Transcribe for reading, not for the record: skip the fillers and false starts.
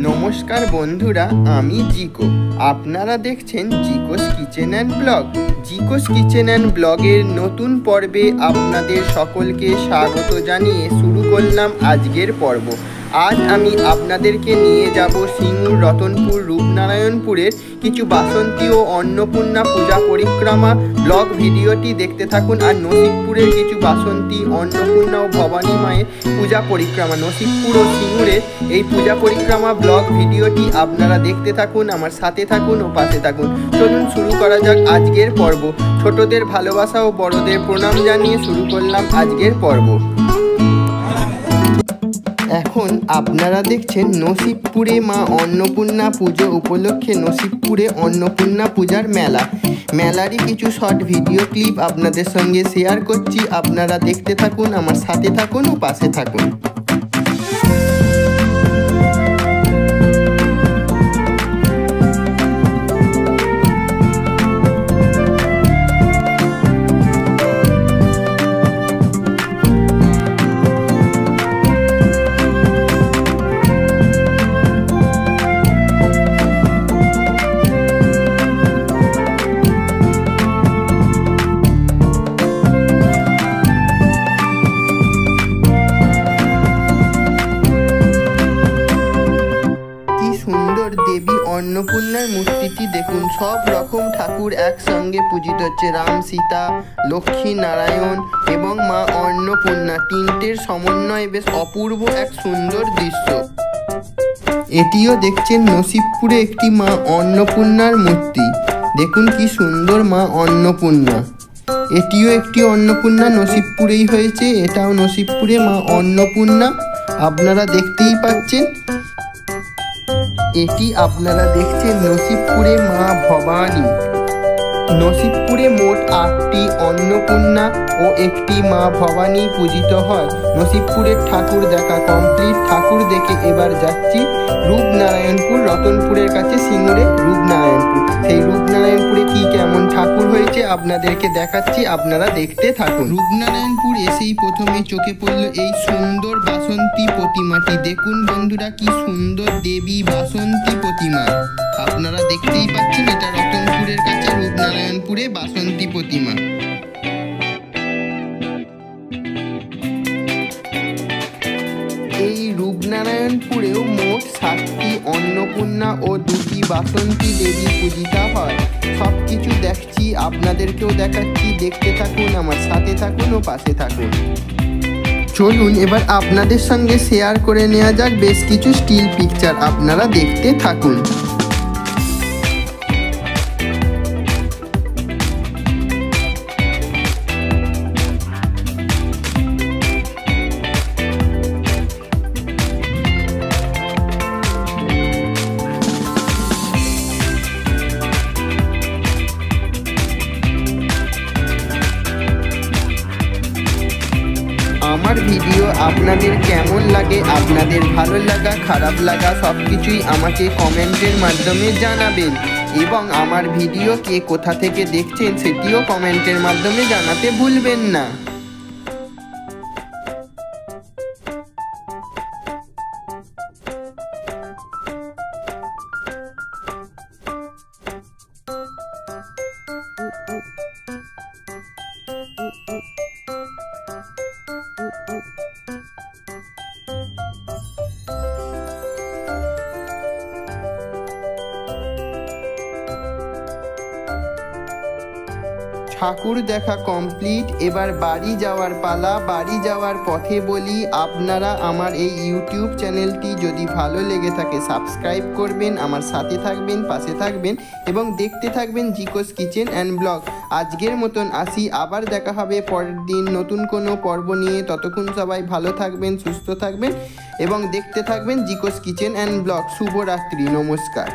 নমস্কার বন্ধুরা, আমি জিকো। আপনারা দেখছেন Jiko's kitchen and blog. Jiko's kitchen and ব্লগের নতুন পর্বে আপনাদের সকলকে স্বাগত জানিয়ে শুরু করলাম আজকের পর্ব। আজ আমি আপনাদেরকে নিয়ে যাব সিঙ্গুর, রতনপুর, রূপনারায়ণপুরের কিছু বাসন্তী ও অন্নপূর্ণা পূজা পরিক্রমা ব্লগ। ভিডিওটি দেখতে থাকুন। আর নসিবপুরের কিছু বাসন্তী, অন্নপূর্ণা ও ভবানী মায়ের পূজা পরিক্রমা, নসিবপুর ও সিঙ্গুরের এই পূজা পরিক্রমা ব্লগ ভিডিওটি আপনারা দেখতে থাকুন, আমার সাথে থাকুন ও পাশে থাকুন। চলুন শুরু করা যাক আজকের পর্ব। ছোটদের ভালোবাসা ও বড়দের প্রণাম জানিয়ে শুরু করলাম আজকের পর্ব। এখন আপনারা দেখছেন নসিবপুরে মা অন্নপূর্ণা পুজো উপলক্ষে নসিবপুরে অন্নপূর্ণা পূজার মেলারই কিছু শর্ট ভিডিও ক্লিপ আপনাদের সঙ্গে শেয়ার করছি। আপনারা দেখতে থাকুন, আমার সাথে থাকুন ও পাশে থাকুন। দেবী অন্নপূর্ণার মূর্তিটি দেখুন, সব রকম ঠাকুর একসঙ্গে পূজিত হচ্ছে। রাম, সীতা, লক্ষ্মী নারায়ণ এবং মা অন্নপূর্ণা, তিনটের সমন্বয়ে বেশ অপূর্ব এক সুন্দর দৃশ্য। এটিও দেখছেন নসিবপুরে একটি মা অন্নপূর্ণার মূর্তি। দেখুন কি সুন্দর মা অন্নপূর্ণা। এটিও একটি অন্নপূর্ণা, নসিবপুরেই হয়েছে। এটাও নসিবপুরে মা অন্নপূর্ণা, আপনারা দেখতেই পাচ্ছেন। এটি আপনারা দেখছেন নসিবপুরে মা ভবানী। নসিবপুরে মোট 8টি অন্নপূর্ণা ও একটি মা ভবানী পূজিত হয়। নসিবপুরের ঠাকুর দেখা কমপ্লিট। ঠাকুর দেখে এবার যাচ্ছি রূপনারায়ণপুর, রতনপুরের কাছে সিঙ্গুরে রূপনারায়ণপুর। সেই রূপনারায়ণপুরে কি কেমন ঠাকুর হয়েছে আপনাদেরকে দেখাচ্ছি, আপনারা দেখতে থাকুন। রূপনারায়ণপুর এসেই প্রথমে চোখে পড়ল এই সুন্দর বাসন্তী প্রতিমাটি। দেখুন বন্ধুরা, কি সুন্দর দেবী বাসন্তী প্রতিমা। আপনারা দেখতেই পাচ্ছেন, এটা রতনপুরের কাছে রূপনারায়ণপুরে বাসন্তী প্রতিমা। এই রূপনারায়ণপুরেও মোট 7টি অন্নপূর্ণা ও 2টি বাসন্তী দেবী পূজিতা হয়। সব কিছু দেখছি, আপনাদেরকেও দেখাচ্ছি। দেখতে থাকুন, আমার সাথে থাকুন ও পাশে থাকুন। চলুন এবার আপনাদের সঙ্গে শেয়ার করে নেওয়া যাক বেশ কিছু স্টিল পিকচার, আপনারা দেখতে থাকুন। আমার ভিডিও আপনাদের কেমন লাগে, আপনাদের ভালো লাগা খারাপ লাগা সব কিছুই আমাকে কমেন্টের মাধ্যমে জানাবেন। এবং আমার ভিডিও কে কোথা থেকে দেখছেন সেটিও কমেন্টের মাধ্যমে জানাতে ভুলবেন না। ঠাকুর দেখা কমপ্লিট। এবার বাড়ি যাওয়ার পালা। বাড়ি যাওয়ার পথে বলি, আপনারা আমার এই ইউটিউব চ্যানেলটি যদি ভালো লেগে থাকে সাবস্ক্রাইব করবেন, আমার সাথে থাকবেন, পাশে থাকবেন এবং দেখতে থাকবেন জিকোস কিচেন অ্যান্ড ব্লগ। আজকের মতন আসি, আবার দেখা হবে পরের দিন নতুন কোনো পর্ব নিয়ে। ততক্ষণ সবাই ভালো থাকবেন, সুস্থ থাকবেন এবং দেখতে থাকবেন জিকোস কিচেন অ্যান্ড ব্লগ। শুভরাত্রি, নমস্কার।